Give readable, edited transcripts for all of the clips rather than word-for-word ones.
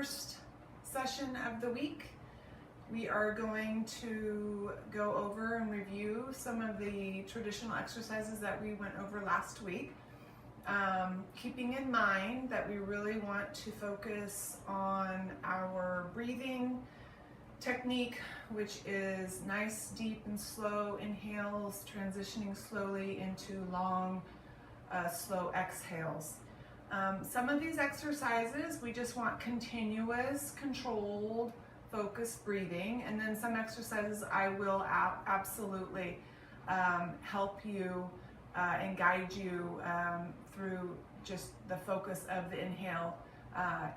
first session of the week. We are going to go over and review some of the traditional exercises that we went over last week. Keeping in mind that we really want to focus on our breathing technique, which is nice, deep, and slow inhales, transitioning slowly into long, slow exhales. Some of these exercises, we just want continuous, controlled, focused breathing, and then some exercises I will absolutely help you and guide you through just the focus of the inhale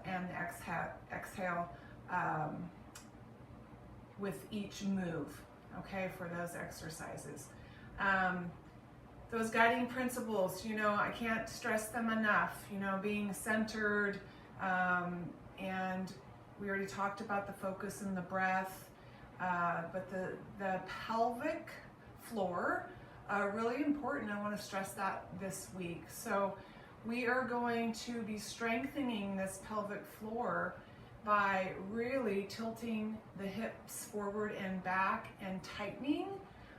and the exhale with each move, okay, for those exercises. Those guiding principles, you know, I can't stress them enough, you know, being centered, and we already talked about the focus in the breath, but the pelvic floor, really important. I want to stress that this week. So we are going to be strengthening this pelvic floor by really tilting the hips forward and back and tightening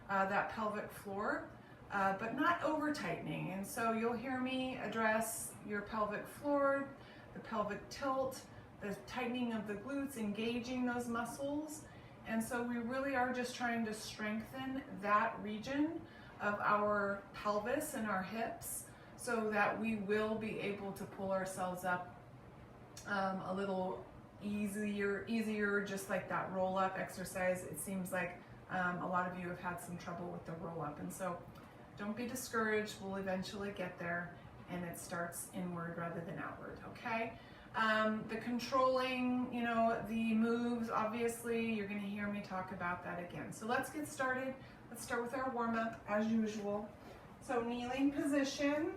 that pelvic floor, but not over tightening. And so you'll hear me address your pelvic floor, the pelvic tilt, the tightening of the glutes, engaging those muscles. And so we really are just trying to strengthen that region of our pelvis and our hips so that we will be able to pull ourselves up a little easier, just like that roll-up exercise. It seems like a lot of you have had some trouble with the roll-up, and so don't be discouraged. We'll eventually get there, and it starts inward rather than outward, okay? The controlling, you know, the moves, obviously, you're going to hear me talk about that again. So let's get started. Let's start with our warm-up as usual. So kneeling position,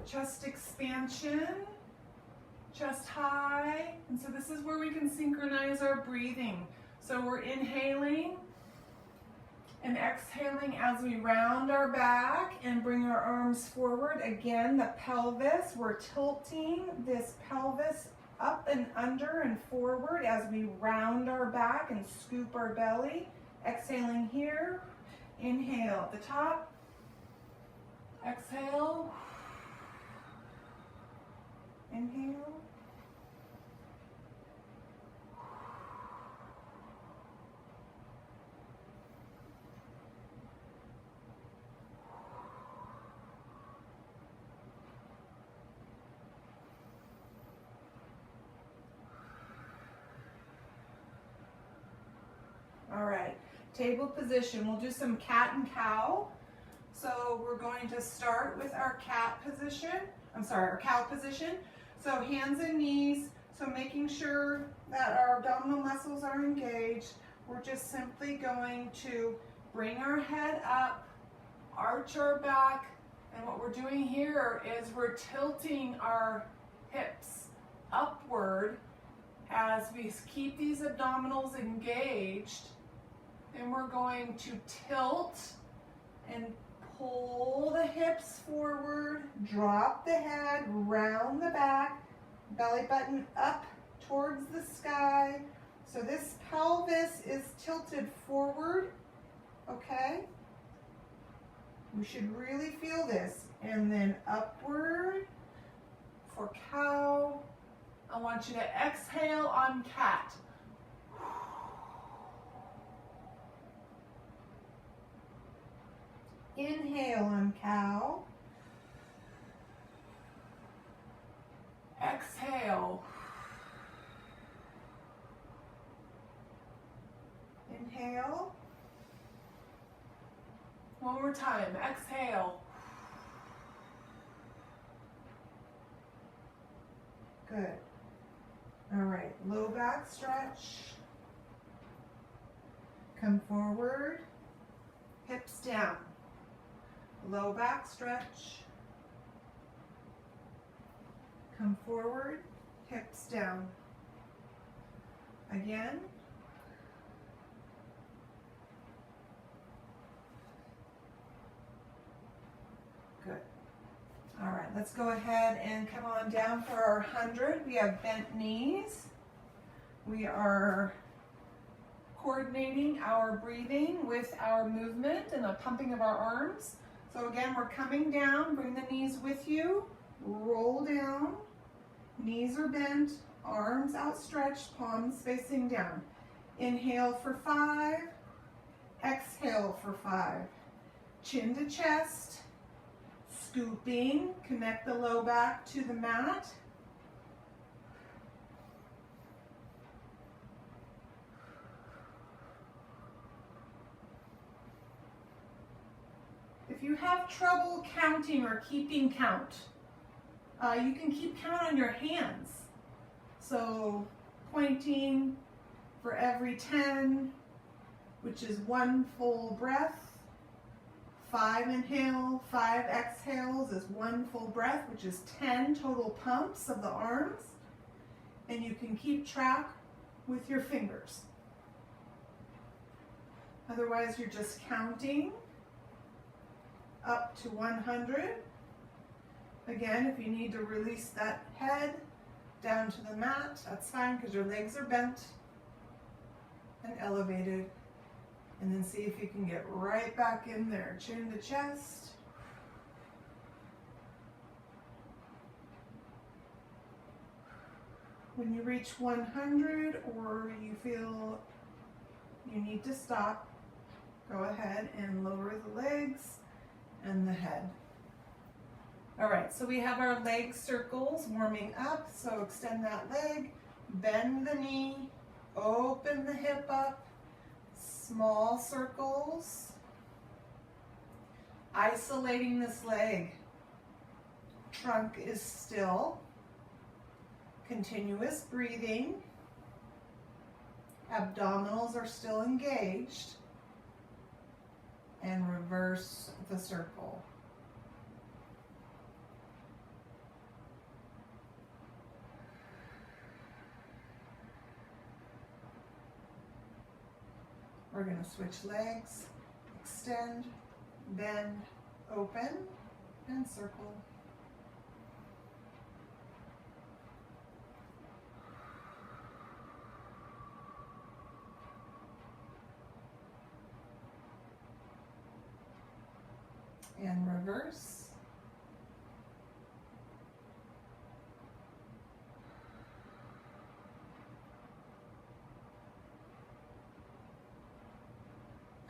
chest expansion, chest high, and so this is where we can synchronize our breathing. So we're inhaling and exhaling as we round our back and bring our arms forward. Again, the pelvis, we're tilting this pelvis up and under and forward as we round our back and scoop our belly. Exhaling here, inhale at the top, exhale, inhale, all right, table position. We'll do some cat and cow. So we're going to start with our cat position. Our cow position. So hands and knees. So making sure that our abdominal muscles are engaged. We're just simply going to bring our head up, arch our back, and what we're doing here is we're tilting our hips upward as we keep these abdominals engaged. And we're going to tilt and pull the hips forward, drop the head, round the back, belly button up towards the sky. So this pelvis is tilted forward, okay? We should really feel this. And then upward for cow. I want you to exhale on cat. Inhale on cow. Exhale. Inhale. One more time. Exhale. Good. All right. Low back stretch. Come forward. Hips down. Low back stretch. Come forward, hips down. Again. Good. All right. let's go ahead and come on down for our 100. We have bent knees. We are coordinating our breathing with our movement and the pumping of our arms. So again, we're coming down, bring the knees with you, roll down, knees are bent, arms outstretched, palms facing down. Inhale for 5, exhale for 5. Chin to chest, scooping, connect the low back to the mat. If you have trouble counting or keeping count, you can keep count on your hands. So pointing for every 10, which is 1 full breath. 5 inhale, 5 exhales is 1 full breath, which is 10 total pumps of the arms. And you can keep track with your fingers. Otherwise, you're just counting up to 100. Again, if you need to release that head down to the mat, that's fine because your legs are bent and elevated. And then see if you can get right back in there, chin to chest. When you reach 100 or you feel you need to stop, go ahead and lower the legs and the head. All right, so we have our leg circles warming up. So extend that leg, bend the knee, open the hip up, small circles. Isolating this leg. Trunk is still. Continuous breathing. Abdominals are still engaged. And reverse the circle. We're going to switch legs, extend, bend, open, and circle. And reverse.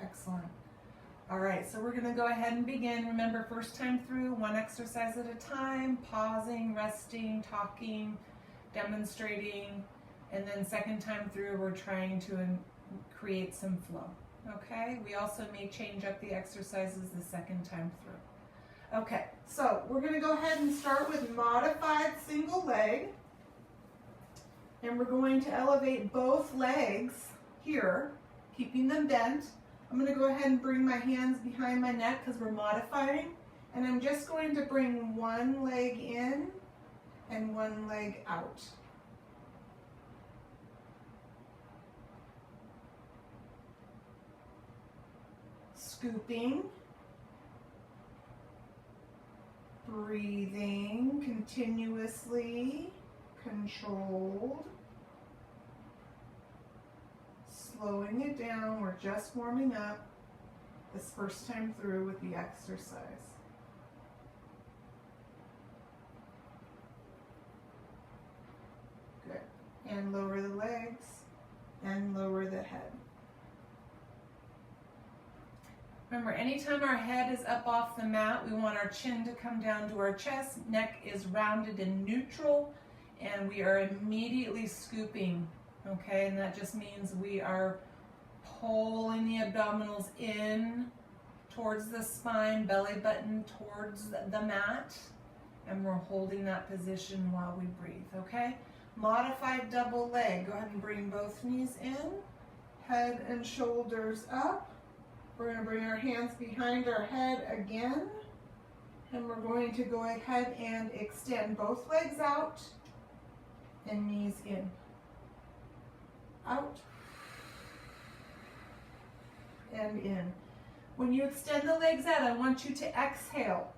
Excellent. All right, so we're going to go ahead and begin. Remember, first time through, 1 exercise at a time, pausing, resting, talking, demonstrating, and then second time through, we're trying to create some flow. Okay, we also may change up the exercises the second time through. Okay, so we're going to go ahead and start with modified single leg. And we're going to elevate both legs here, keeping them bent. I'm going to go ahead and bring my hands behind my neck because we're modifying. And I'm just going to bring one leg in and one leg out. Scooping, breathing continuously, controlled, slowing it down. We're just warming up this first time through with the exercise. Good. And lower the legs and lower the head. Remember, anytime our head is up off the mat, we want our chin to come down to our chest, neck is rounded and neutral, and we are immediately scooping, okay? And that just means we are pulling the abdominals in towards the spine, belly button towards the mat, and we're holding that position while we breathe, okay? Modified double leg. Go ahead and bring both knees in, head and shoulders up. We're going to bring our hands behind our head again, and we're going to go ahead and extend both legs out and knees in. Out and in. When you extend the legs out, I want you to exhale.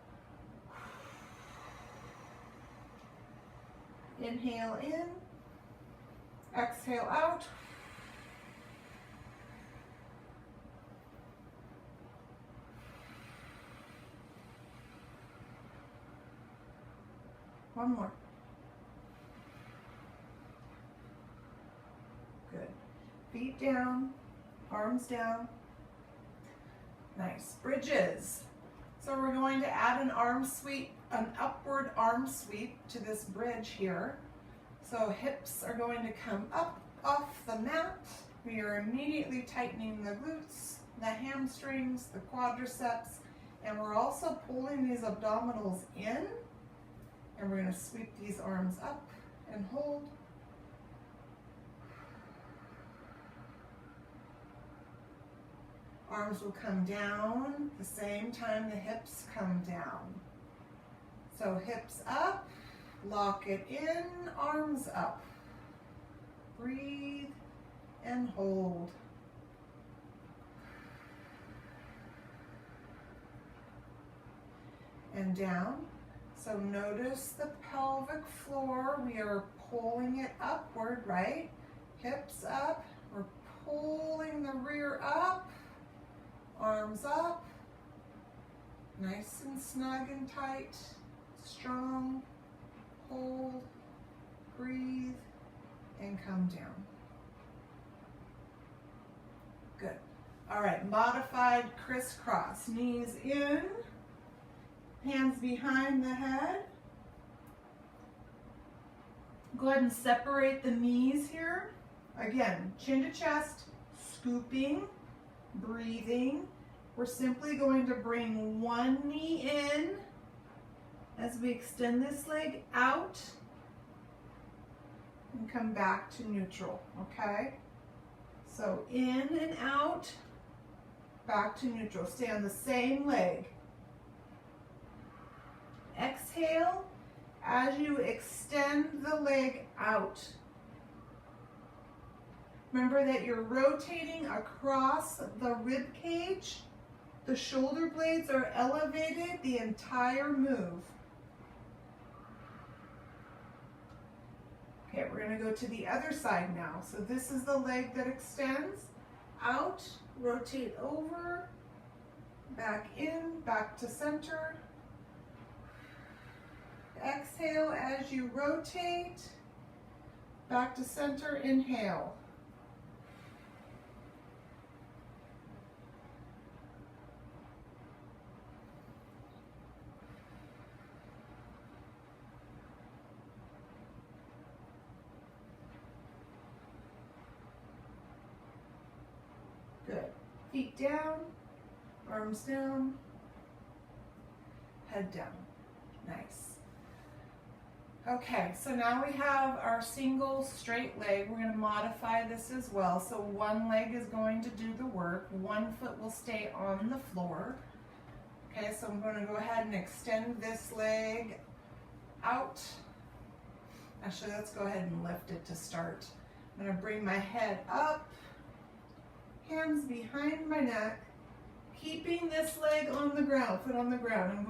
Inhale in, exhale out. One more. Good. Feet down, arms down. Nice. Bridges. So we're going to add an arm sweep, an upward arm sweep to this bridge here. So hips are going to come up off the mat. We are immediately tightening the glutes, the hamstrings, the quadriceps, and we're also pulling these abdominals in, and we're going to sweep these arms up and hold. Arms will come down the same time the hips come down. So hips up, lock it in, arms up. Breathe and hold. And down. So notice the pelvic floor. We are pulling it upward, right? Hips up. We're pulling the rear up. Arms up, nice and snug and tight, strong, hold, breathe, and come down. Good. All right, modified crisscross. Knees in, hands behind the head. Go ahead and separate the knees here. Again, chin to chest, scooping. Breathing. We're simply going to bring one knee in as we extend this leg out and come back to neutral, okay? So in and out, back to neutral. Stay on the same leg. Exhale as you extend the leg out. Remember that you're rotating across the rib cage. The shoulder blades are elevated the entire move. Okay, we're going to go to the other side now. So this is the leg that extends out, rotate over, back in, back to center. Exhale as you rotate, back to center, inhale. Good. Feet down, arms down, head down. Nice. Okay, so now we have our single straight leg. We're going to modify this as well. So one leg is going to do the work. One foot will stay on the floor. Okay, so I'm going to go ahead and extend this leg out. Actually, let's go ahead and lift it to start. I'm going to bring my head up. Hands behind my neck, keeping this leg on the ground, foot on the ground.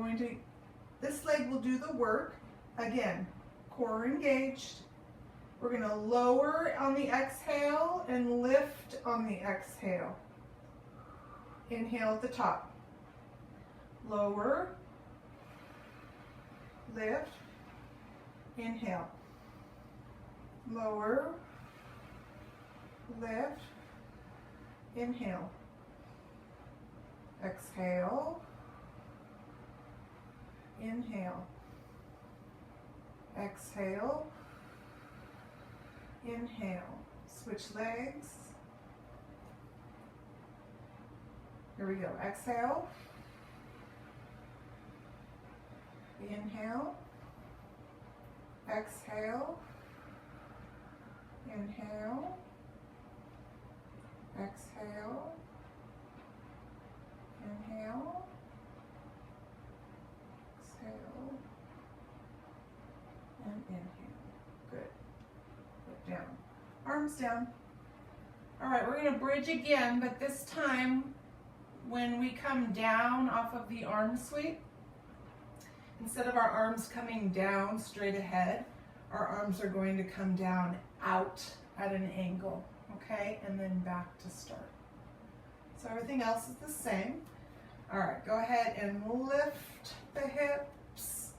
This leg will do the work. Again, core engaged. We're going to lower on the exhale and lift on the exhale. Inhale at the top. Lower, lift, inhale. Lower, lift, inhale, exhale, inhale, exhale, inhale. Switch legs. Here we go. Exhale, inhale, exhale, inhale, exhale, inhale, exhale, and inhale. Good. Put down. Arms down. All right, we're going to bridge again, but this time when we come down off of the arm sweep, instead of our arms coming down straight ahead, our arms are going to come down out at an angle, okay? And then back to start. So everything else is the same. All right, go ahead and lift the hips.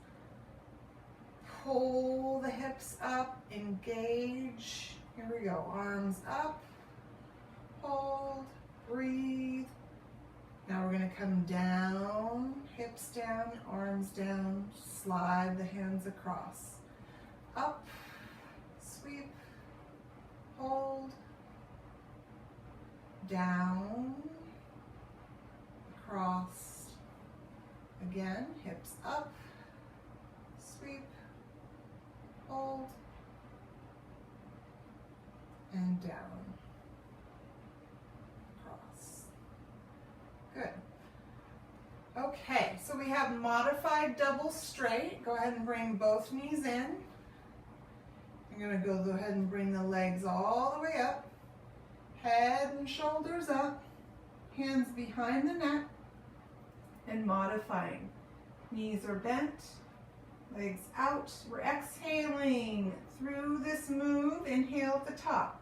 Pull the hips up, engage. Here we go, arms up, hold, breathe. Now we're gonna come down, hips down, arms down, slide the hands across. Up, sweep, hold, down, across. Again, hips up, sweep, hold, and down, across. Good. Okay, so we have modified double straight. Go ahead and bring both knees in. You're going to go ahead and bring the legs all the way up, head and shoulders up, hands behind the neck, and modifying. Knees are bent, legs out. We're exhaling through this move. Inhale at the top.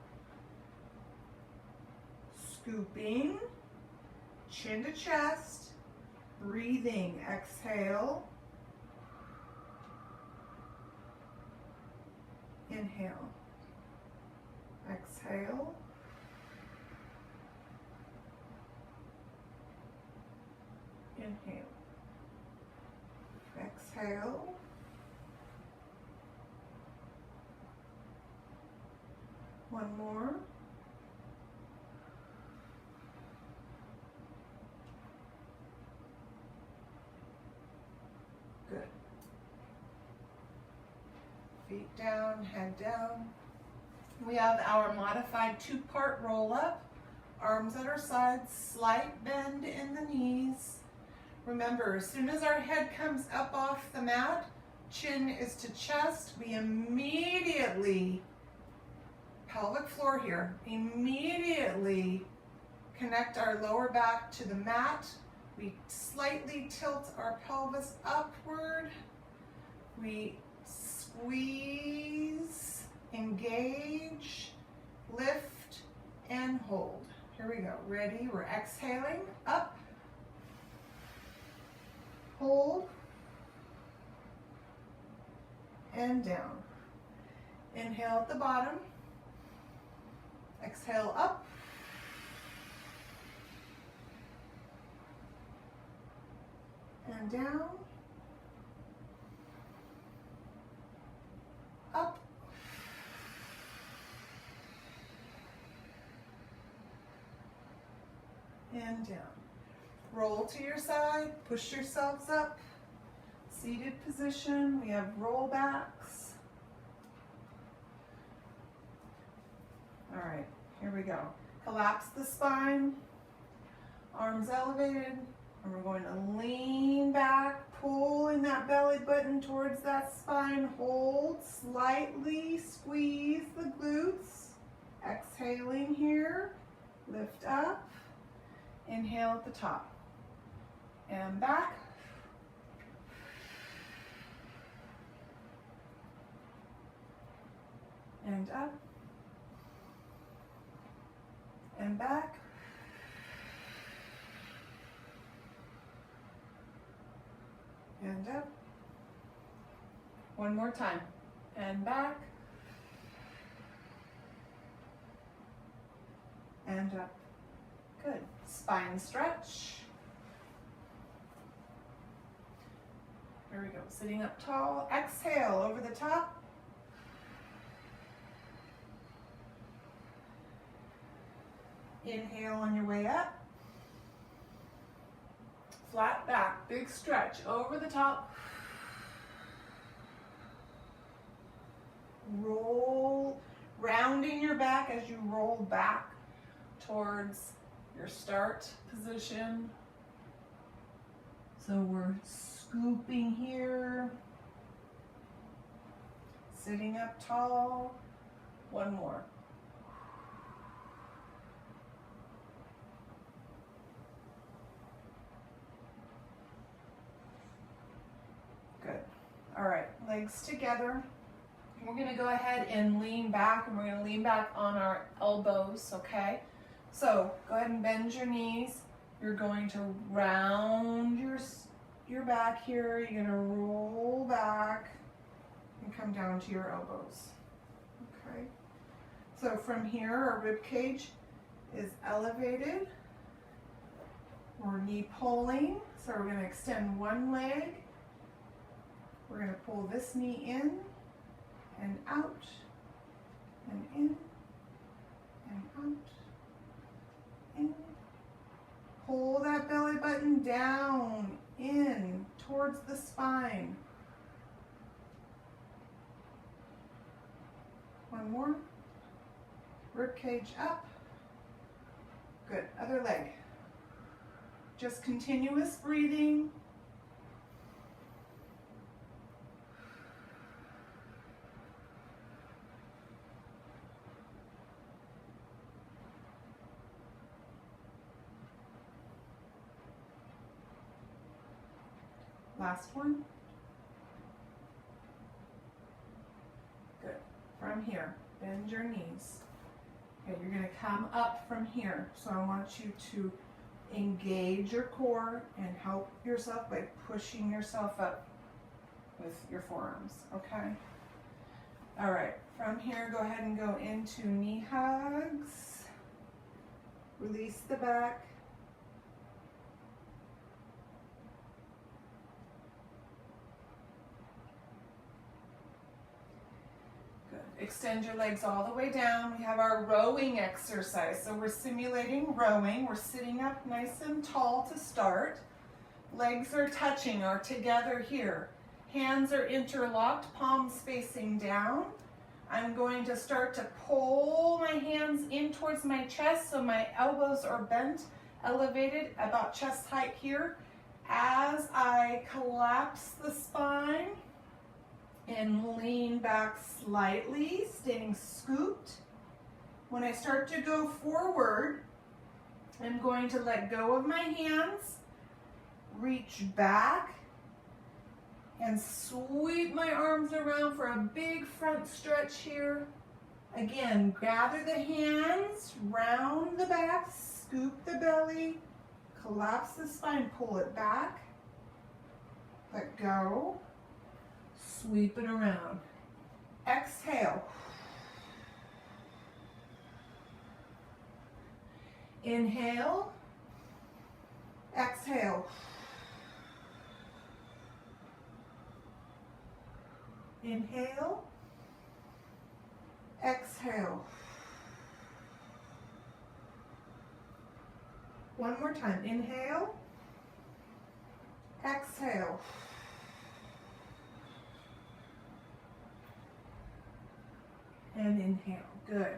Scooping, chin to chest, breathing. Exhale. Inhale. Exhale. Inhale. Exhale. One more. Good. Feet down, head down. We have our modified two-part roll-up. Arms at our sides, slight bend in the knees. Remember, as soon as our head comes up off the mat, chin is to chest, we immediately, pelvic floor here, immediately connect our lower back to the mat. We slightly tilt our pelvis upward. We squeeze, engage, lift, and hold. Here we go. Ready? We're exhaling. Up. Hold. And down. Inhale at the bottom. Exhale up. And down. Up. And down. Roll to your side, push yourselves up. Seated position, we have roll backs. All right, here we go. Collapse the spine, arms elevated, and we're going to lean back, pulling that belly button towards that spine. Hold, slightly squeeze the glutes. Exhaling here, lift up. Inhale at the top. And back. And up. And back. And up. One more time. And back. And up. Good. Spine stretch. There we go. Sitting up tall. Exhale over the top. Inhale on your way up. Flat back, big stretch over the top. Roll, rounding your back as you roll back towards your start position. So we're scooping here, sitting up tall. One more. Good. All right, legs together. We're gonna go ahead and lean back, and we're gonna lean back on our elbows, okay? So go ahead and bend your knees. You're going to round your back here. You're gonna roll back and come down to your elbows, okay? So from here, our rib cage is elevated. We're knee pulling, so we're gonna extend one leg. We're gonna pull this knee in and out, and in, and out, in. Pull that belly button down, in, towards the spine. One more. Rib cage up. Good. Other leg. Just continuous breathing. Last one. Good. From here, bend your knees. Okay, you're going to come up from here. So I want you to engage your core and help yourself by pushing yourself up with your forearms, okay? All right, from here, go ahead and go into knee hugs. Release the back. Extend your legs all the way down. We have our rowing exercise. So we're simulating rowing. We're sitting up nice and tall to start. Legs are touching, are together here. Hands are interlocked, palms facing down. I'm going to start to pull my hands in towards my chest so my elbows are bent, elevated, about chest height here. As I collapse the spine, and lean back slightly, staying scooped. When I start to go forward, I'm going to let go of my hands, reach back, and sweep my arms around for a big front stretch here. Again, gather the hands, round the back, scoop the belly, collapse the spine, pull it back, let go. Sweep it around. Exhale. Inhale. Exhale. Inhale. Exhale. One more time. Inhale. Exhale. And inhale. Good.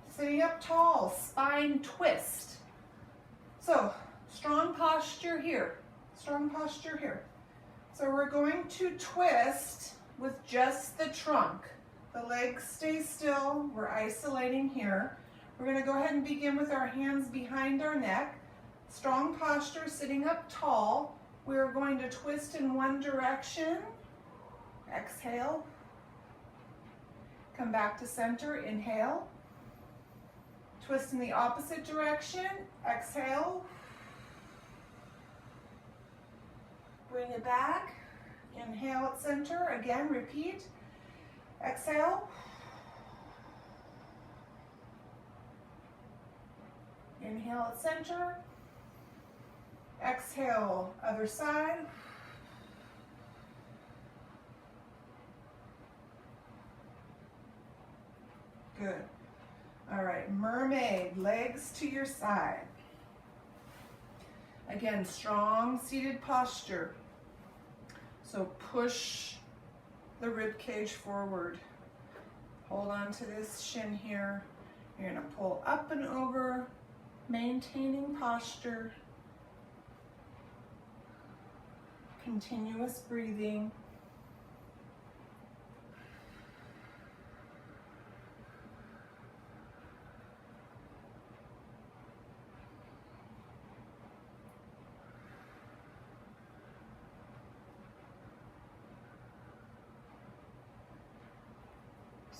Sitting up tall, spine twist. So, strong posture here. Strong posture here. So we're going to twist with just the trunk. The legs stay still. We're isolating here. We're going to go ahead and begin with our hands behind our neck. Strong posture, sitting up tall. We're going to twist in one direction. Exhale. Come back to center, inhale. Twist in the opposite direction, exhale. Bring it back, inhale at center, again, repeat. Exhale. Inhale at center. Exhale, other side. Good. All right, mermaid, legs to your side. Again, strong seated posture. So push the rib cage forward. Hold on to this shin here. You're gonna pull up and over, maintaining posture. Continuous breathing.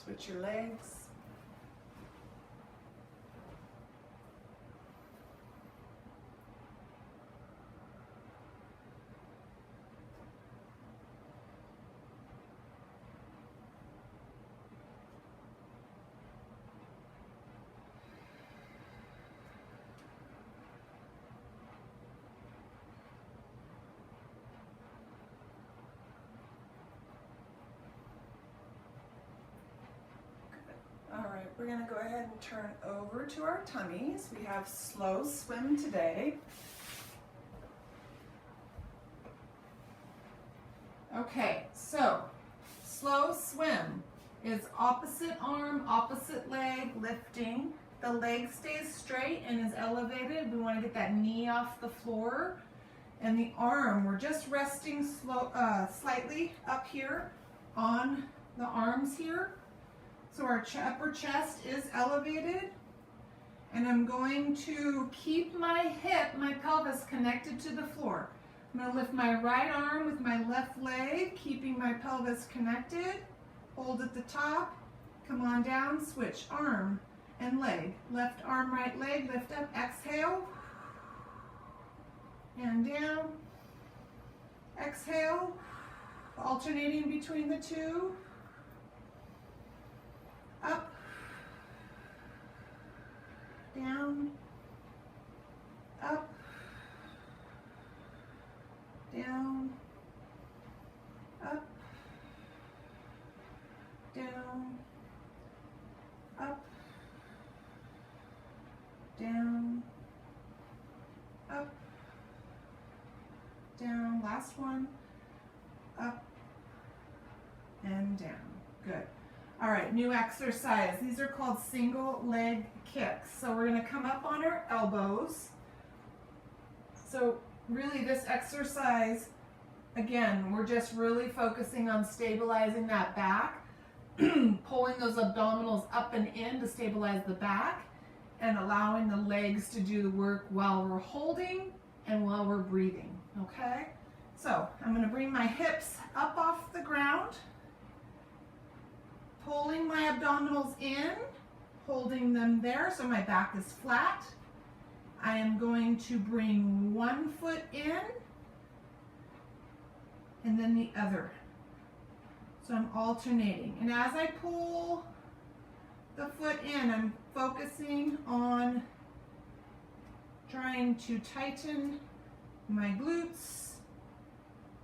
Switch your legs. All right, we're gonna go ahead and turn over to our tummies. We have slow swim today. Okay, so slow swim is opposite arm, opposite leg lifting. The leg stays straight and is elevated. We want to get that knee off the floor. And the arm, we're just resting slightly up here on the arms here. So our upper chest is elevated. And I'm going to keep my hip, my pelvis connected to the floor. I'm going to lift my right arm with my left leg, keeping my pelvis connected. Hold at the top. Come on down, switch arm and leg. Left arm, right leg, lift up, exhale. And down. Exhale. Alternating between the two. Up. Down. Up. Down. Up. Down. Up. Down. Up. Down. Last one. Up and down. Good. All right, new exercise. These are called single leg kicks. So we're going to come up on our elbows. So really this exercise, again, we're just really focusing on stabilizing that back, pulling those abdominals up and in to stabilize the back, and allowing the legs to do the work while we're holding and while we're breathing, okay? So I'm going to bring my hips up off the ground, pulling my abdominals in, holding them there so my back is flat. I am going to bring one foot in and then the other. So I'm alternating. And as I pull the foot in, I'm focusing on trying to tighten my glutes,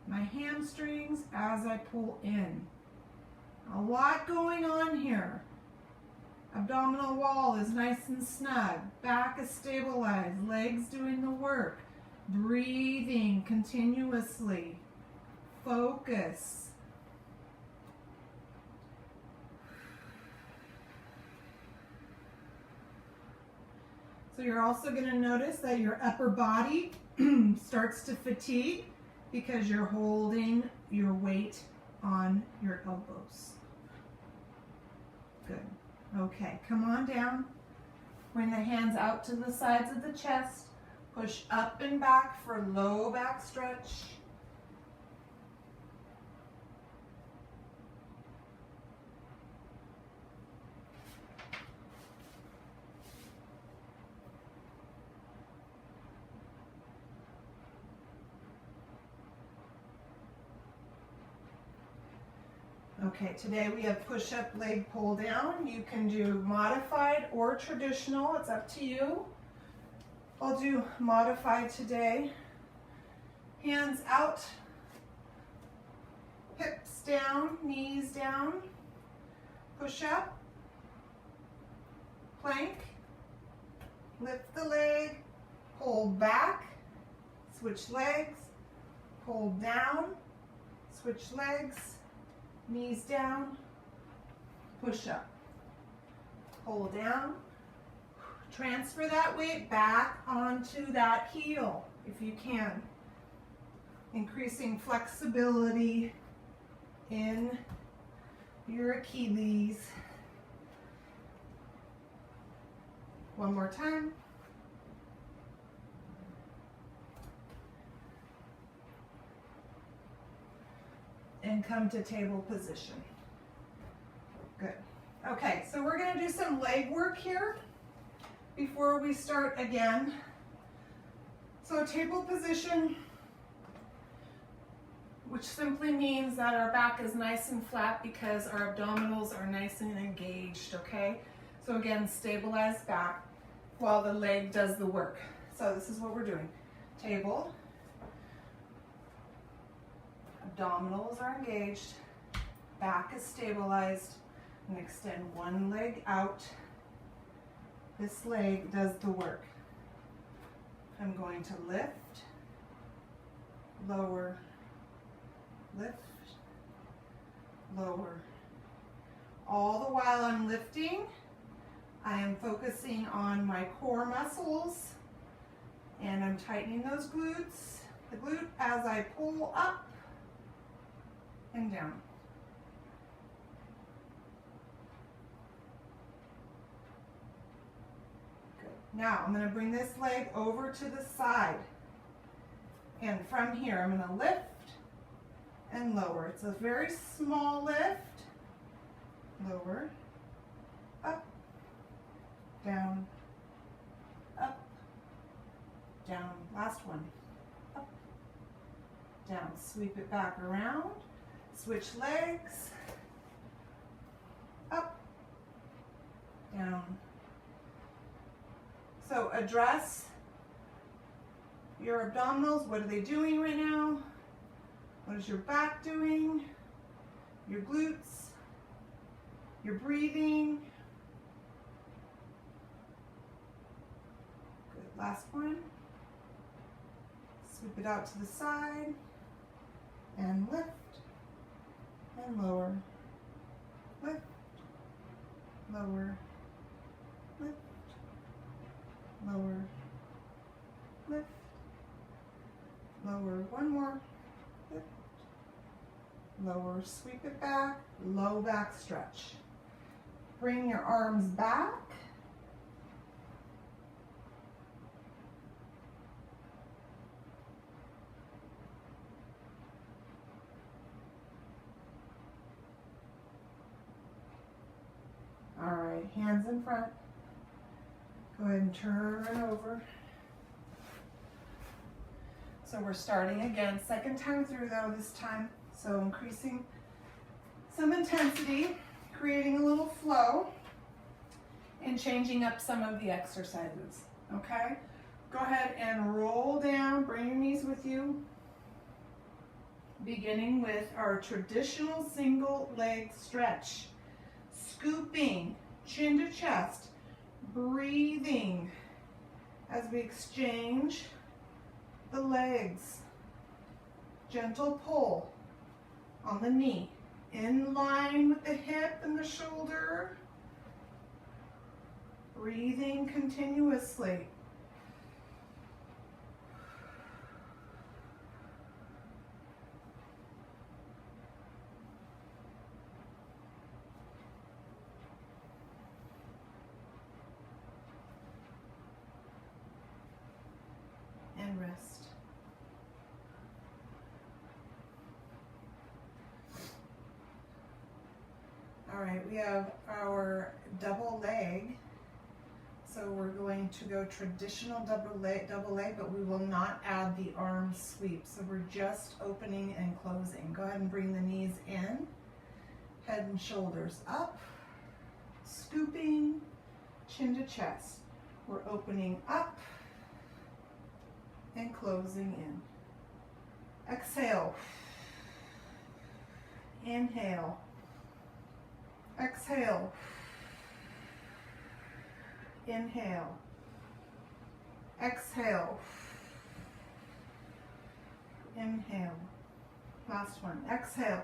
my hamstrings as I pull in. A lot going on here. Abdominal wall is nice and snug. Back is stabilized. Legs doing the work. Breathing continuously. Focus. So you're also going to notice that your upper body starts to fatigue because you're holding your weight on your elbows. Good. Okay, come on down. Bring the hands out to the sides of the chest. Push up and back for low back stretch. Okay, today we have push-up, leg pull down. You can do modified or traditional, it's up to you. I'll do modified today. Hands out, hips down, knees down, push up, plank, lift the leg, pull back, switch legs, pull down, switch legs, knees down, push up, pull down, transfer that weight back onto that heel if you can, increasing flexibility in your Achilles. One more time. And come to table position. Good. Okay, so we're gonna do some leg work here before we start again. So table position, which simply means that our back is nice and flat because our abdominals are nice and engaged, okay? So again, stabilize back while the leg does the work. So this is what we're doing. Table, abdominals are engaged, back is stabilized, and extend one leg out. This leg does the work. I'm going to lift, lower, lift, lower. All the while I'm lifting, I am focusing on my core muscles and I'm tightening those glutes, the glute as I pull up and down. Good. Now I'm going to bring this leg over to the side. And from here, I'm going to lift and lower. It's a very small lift. Lower, up, down, up, down. Last one. Up, down. Sweep it back around. Switch legs. Up, down. So address your abdominals. What are they doing right now? What is your back doing? Your glutes? Your breathing? Good. Last one. Sweep it out to the side and lift and lower. Lift, lower, lift, lower, lift, lower. One more. Lift, lower. Sweep it back. Low back stretch. Bring your arms back. All right, hands in front. Go ahead and turn over. So we're starting again, second time through though this time. So increasing some intensity, creating a little flow, and changing up some of the exercises, okay? Go ahead and roll down, bring your knees with you. Beginning with our traditional single leg stretch. Scooping, chin to chest, breathing as we exchange the legs. Gentle pull on the knee, in line with the hip and the shoulder. Breathing continuously. And rest. All right, we have our double leg. So we're going to go traditional double leg, but we will not add the arm sweep. So we're just opening and closing. Go ahead and bring the knees in, head and shoulders up, scooping, chin to chest. We're opening up and closing in. Exhale. Inhale. Exhale. Inhale. Exhale. Inhale. Last one. Exhale.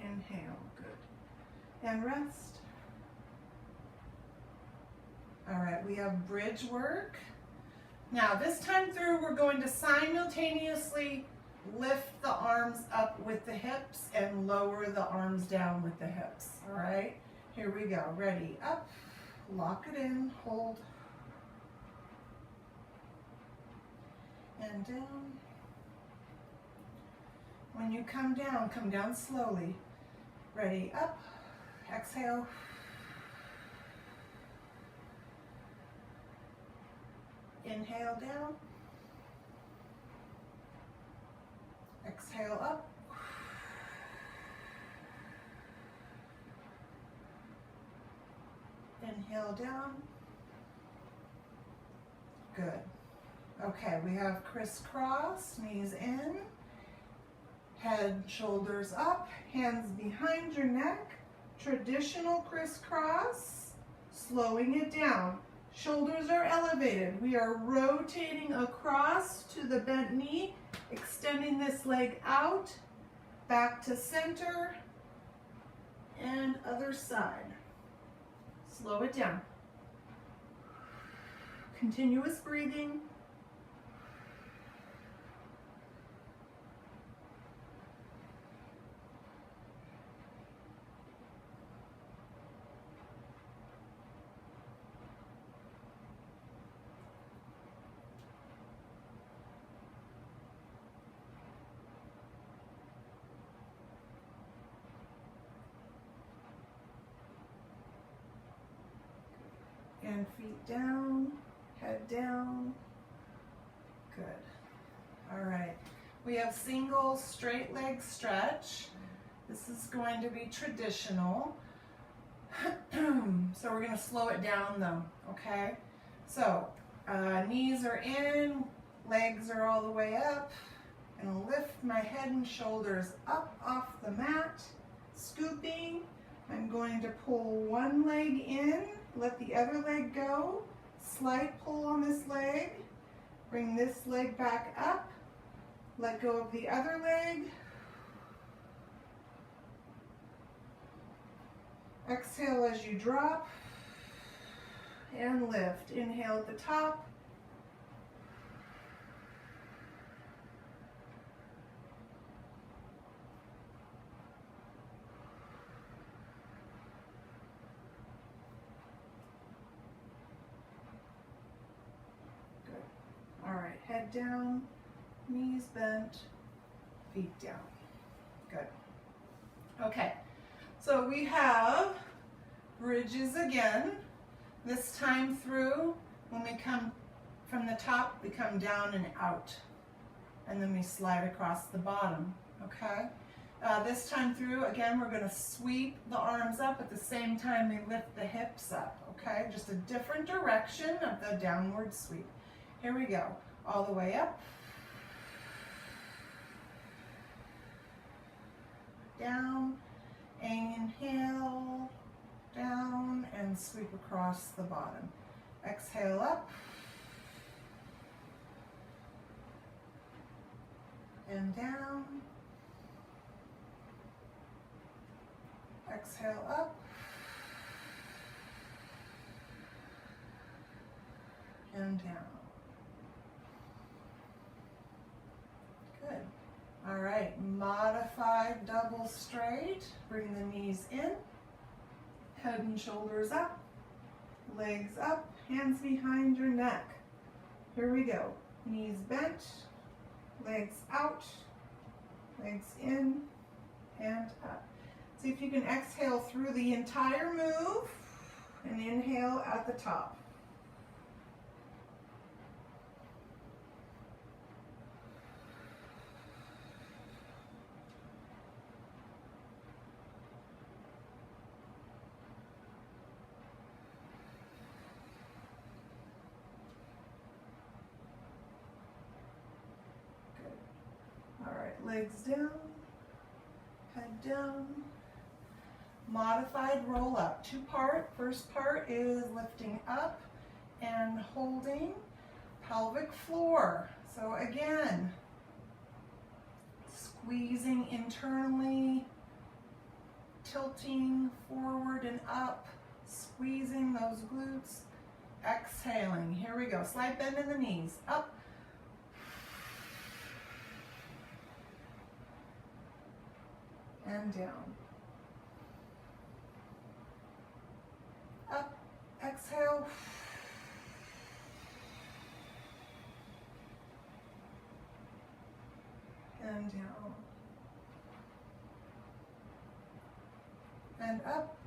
Inhale. Good. And rest. All right, we have bridge work. Now this time through, we're going to simultaneously lift the arms up with the hips and lower the arms down with the hips. All right, here we go. Ready? Up, lock it in, hold, and down. When you come down slowly. Ready, up. Exhale. Inhale down. Exhale up. Inhale down. Good. Okay, we have crisscross, knees in, head, shoulders up, hands behind your neck. Traditional crisscross, slowing it down. Shoulders are elevated. We are rotating across to the bent knee, extending this leg out, back to center, and other side. Slow it down. Continuous breathing. And feet down, head down. Good. All right. We have single straight leg stretch. This is going to be traditional. So we're going to slow it down though, okay? So knees are in, legs are all the way up. I'm going to lift my head and shoulders up off the mat, scooping. I'm going to pull one leg in, let the other leg go, slight pull on this leg, bring this leg back up, let go of the other leg, exhale as you drop, and lift. Inhale at the top, all right, head down, knees bent, feet down. Good. Okay, so we have bridges again. This time through, when we come from the top, we come down and out. And then we slide across the bottom, okay? This time through, again, we're gonna sweep the arms up at the same time we lift the hips up, okay? Just a different direction of the downward sweep. Here we go, all the way up, down, inhale, down, and sweep across the bottom. Exhale up, and down, exhale up, and down. Good. All right, modified double straight. Bring the knees in, head and shoulders up, legs up, hands behind your neck. Here we go. Knees bent, legs out, legs in, and up. See if you can exhale through the entire move and inhale at the top. Legs down, head down. Modified roll up, two-part. First part is lifting up and holding pelvic floor. So again, squeezing internally, tilting forward and up, squeezing those glutes, exhaling. Here we go, slight bend in the knees, up, and down. Up, exhale. And down. and up.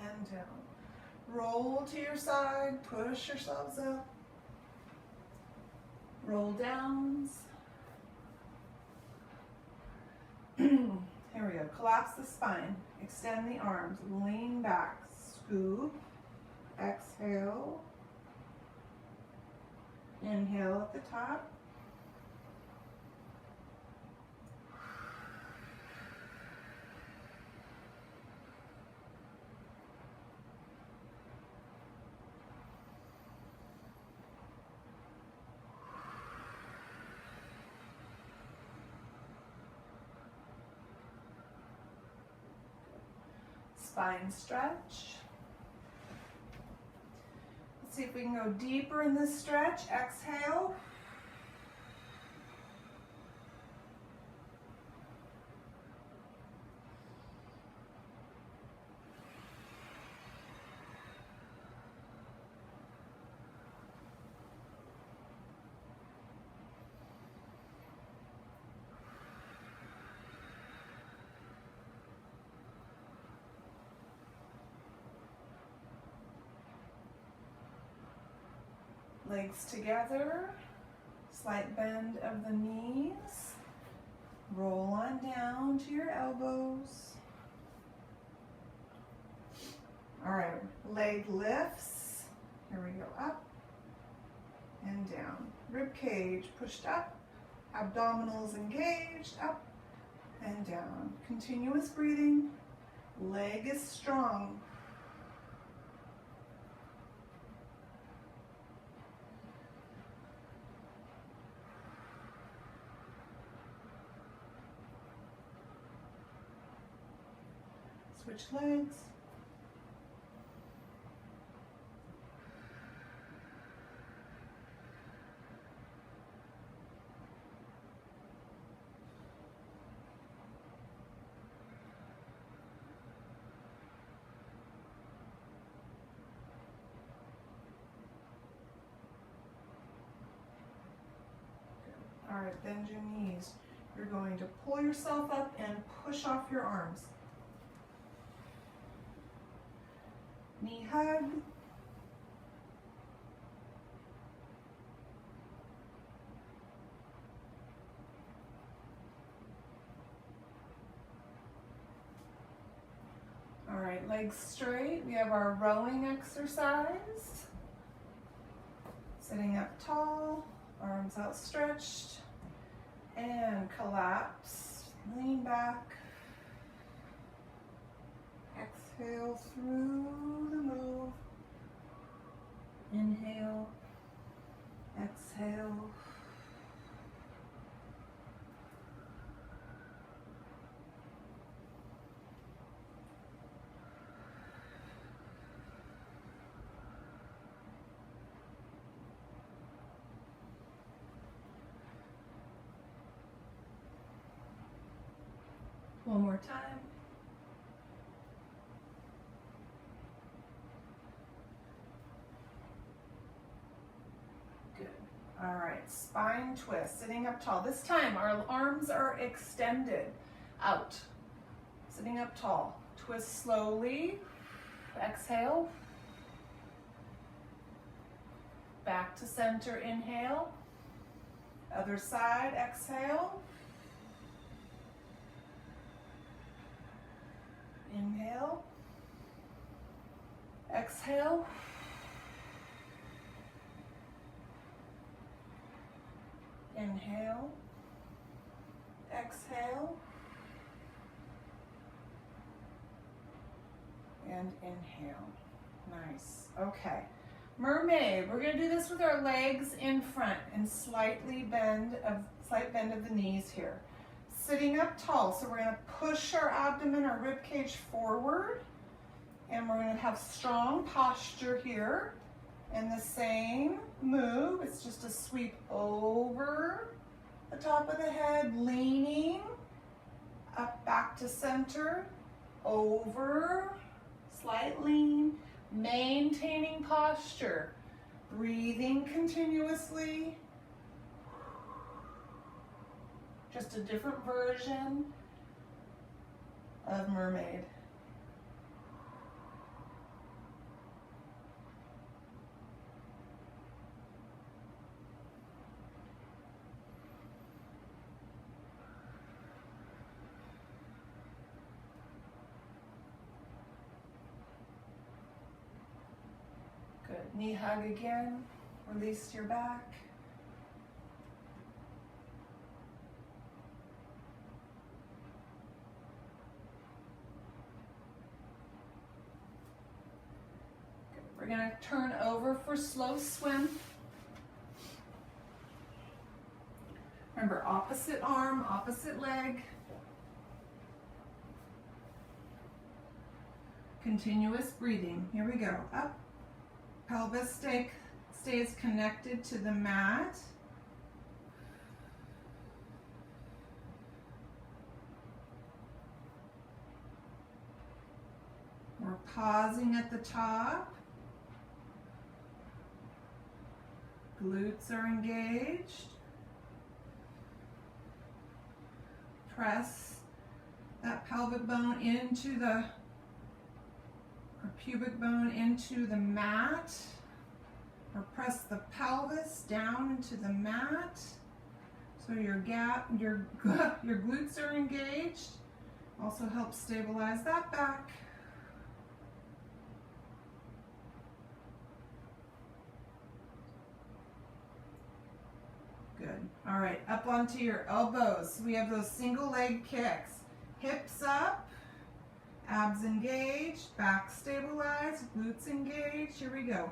And down. Roll to your side, push yourselves up. Roll downs. Here we go. Collapse the spine. Extend the arms. Lean back. Scoop. Exhale. Inhale at the top. Spine stretch. Let's see if we can go deeper in this stretch. Exhale. Legs together, slight bend of the knees, roll on down to your elbows. All right, leg lifts, here we go, up and down. Rib cage pushed up, abdominals engaged, up and down. Continuous breathing, leg is strong. Switch legs. All right, bend your knees. You're going to pull yourself up and push off your arms. Knee hug. All right, legs straight. We have our rowing exercise. Sitting up tall, arms outstretched, and collapse. Lean back. Exhale through the move. Inhale. Exhale. One more time. Good. All right, spine twist, sitting up tall. This time our arms are extended out. Sitting up tall. Twist slowly. Exhale. Back to center, inhale. Other side, exhale. Inhale. Exhale. Inhale. Exhale. And inhale. Nice. Okay. Mermaid. We're going to do this with our legs in front and slight bend of the knees here. Sitting up tall, so we're going to push our abdomen, our rib cage forward, and we're going to have strong posture here. And the same move, it's just a sweep over the top of the head, leaning up back to center, over, slight lean, maintaining posture, breathing continuously. just a different version of mermaid. Good. Knee hug again. Release your back. Good. We're going to turn over for slow swim. Remember, opposite arm, opposite leg. Continuous breathing. Here we go. Up. Pelvis stays connected to the mat. We're pausing at the top. Glutes are engaged. Press that pelvic bone into the, or pubic bone into the mat. Or press the pelvis down into the mat. So your glutes are engaged. Also helps stabilize that back. Good. All right, up onto your elbows. We have those single leg kicks. Hips up, abs engaged, back stabilized, glutes engaged. Here we go.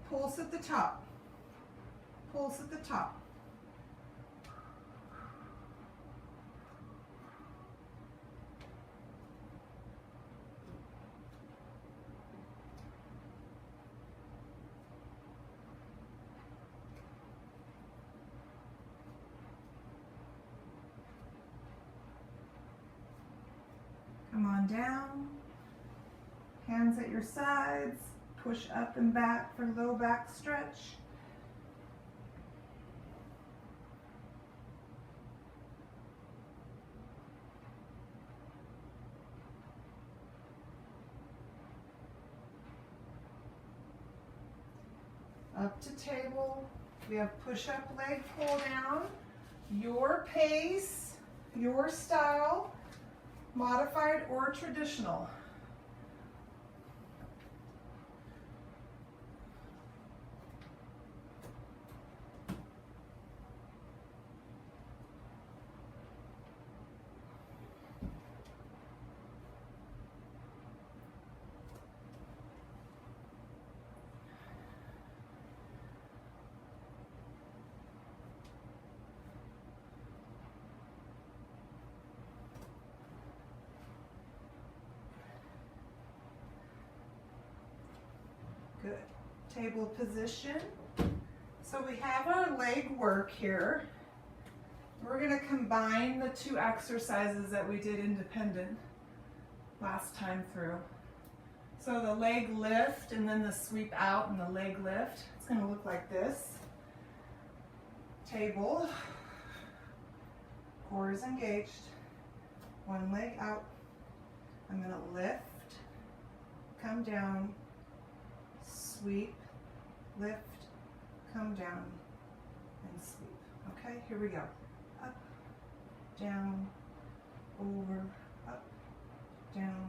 Pulse at the top. Pulse at the top. Come on down. Hands at your sides. Push up and back for low back stretch. Up to table. We have push up, leg pull down. Your pace, your style, modified or traditional. Good. Table position. So we have our leg work here. We're going to combine the two exercises that we did independent last time through. So the leg lift and then the sweep out and the leg lift. It's going to look like this. Table. Core is engaged. One leg out. I'm going to lift, come down, sweep, lift, come down, and sweep. Okay, here we go. Up, down, over, up, down,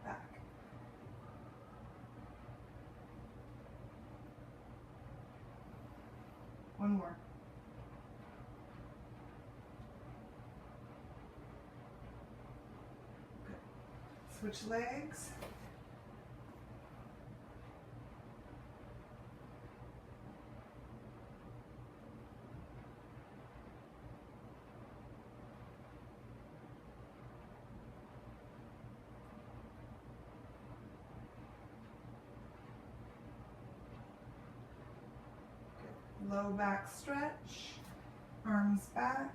back. One more. Good. Switch legs. Low back stretch, arms back.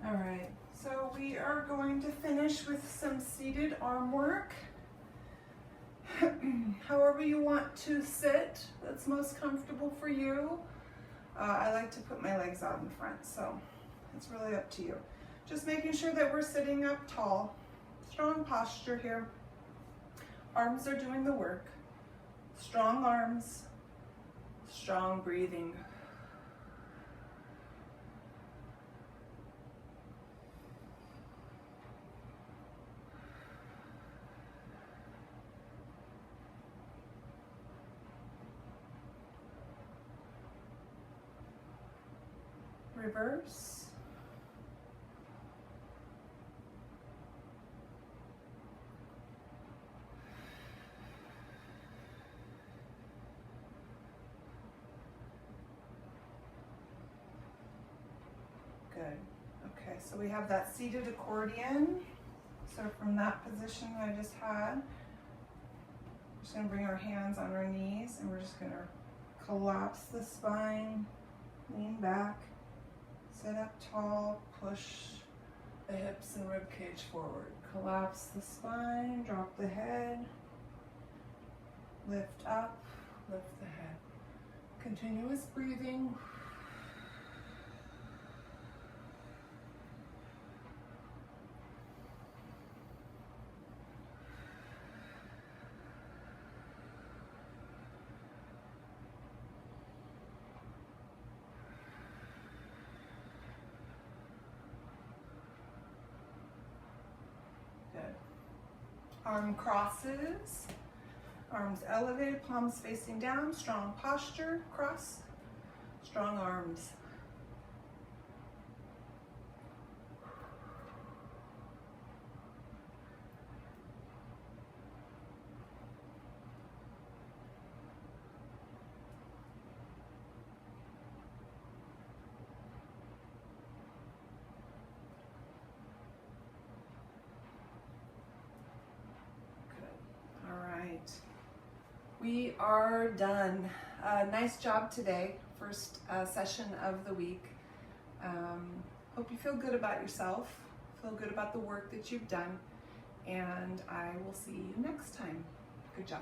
All right, so we are going to finish with some seated arm work. However you want to sit, that's most comfortable for you. I like to put my legs out in front, so it's really up to you. Just making sure that we're sitting up tall. Strong posture here. Arms are doing the work. Strong arms, strong breathing. Reverse. Good. Okay, so we have that seated accordion. So from that position I just had, we're just going to bring our hands on our knees and we're just going to collapse the spine, lean back, sit up tall, push the hips and rib cage forward. Collapse the spine, drop the head, lift up, lift the head. Continuous breathing. Arm crosses, arms elevated, palms facing down, strong posture, cross, strong arms. We are done. Nice job today. First session of the week. Hope you feel good about yourself, feel good about the work that you've done, and I will see you next time. Good job.